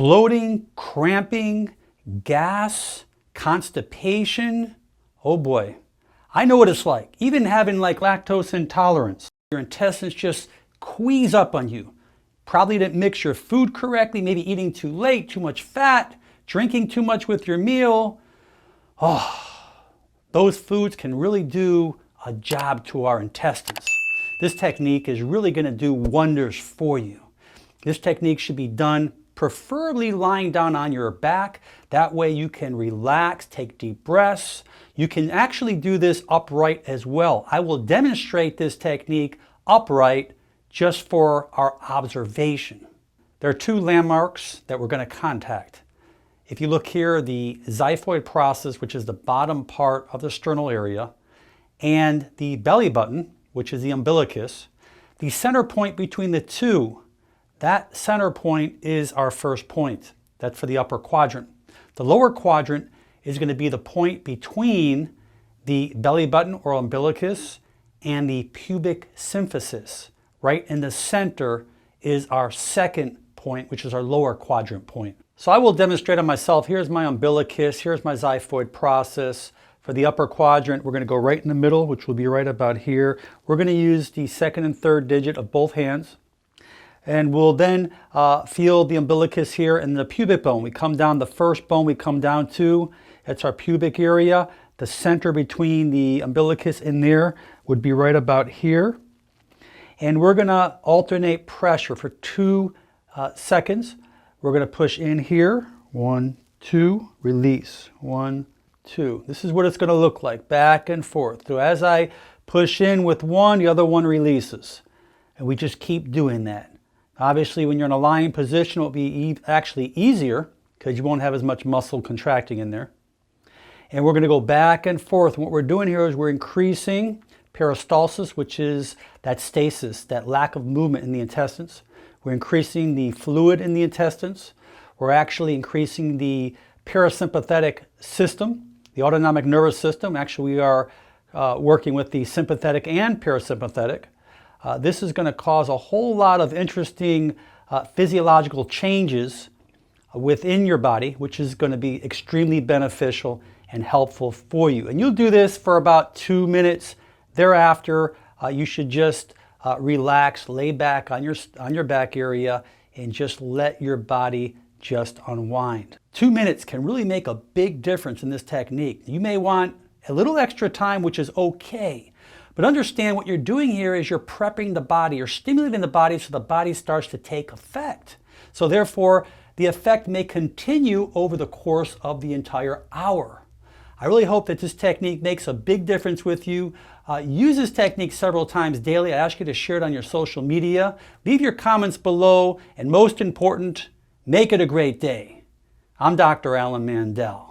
bloating, cramping, gas, constipation. Oh boy, I know what it's like. Even having like lactose intolerance. Your intestines just squeeze up on you. Probably didn't mix your food correctly, maybe eating too late, too much fat, drinking too much with your meal. Oh, those foods can really do a job to our intestines. This technique is really going to do wonders for you. This technique should be done preferably lying down on your back. That way you can relax, take deep breaths. You can actually do this upright as well. I will demonstrate this technique upright just for our observation. There are two landmarks that we're going to contact. If you look here, the xiphoid process, which is the bottom part of the sternal area, and the belly button, which is the umbilicus, the center point between the two, that center point is our first point. That's for the upper quadrant. The lower quadrant is going to be the point between the belly button or umbilicus and the pubic symphysis. Right in the center is our second point, which is our lower quadrant point. So I will demonstrate on myself. Here's my umbilicus, here's my xiphoid process. For the upper quadrant, we're going to go right in the middle, which will be right about here. We're going to use the second and third digit of both hands. And we'll then feel the umbilicus here and the pubic bone. We come down, the first bone we come down to, it's our pubic area. The center between the umbilicus and there would be right about here. And we're going to alternate pressure for 2 seconds. We're going to push in here, 1, 2, release, 1, 2. This is what it's going to look like, back and forth. So as I push in with one, the other one releases. And we just keep doing that. Obviously, when you're in a lying position, it'll be actually easier because you won't have as much muscle contracting in there. And we're going to go back and forth. And what we're doing here is we're increasing peristalsis, which is that stasis, that lack of movement in the intestines. We're increasing the fluid in the intestines. We're actually increasing the parasympathetic system, the autonomic nervous system. Actually, we are working with the sympathetic and parasympathetic. This is going to cause a whole lot of interesting physiological changes within your body, which is going to be extremely beneficial and helpful for you. And you'll do this for about 2 minutes. Thereafter, you should just relax, lay back on your back area, and just let your body just unwind. 2 minutes can really make a big difference in this technique. You may want a little extra time, which is okay. But understand what you're doing here is you're prepping the body, you're stimulating the body so the body starts to take effect. So therefore, the effect may continue over the course of the entire hour. I really hope that this technique makes a big difference with you. Use this technique several times daily. I ask you to share it on your social media. Leave your comments below, and most important, make it a great day. I'm Dr. Alan Mandell.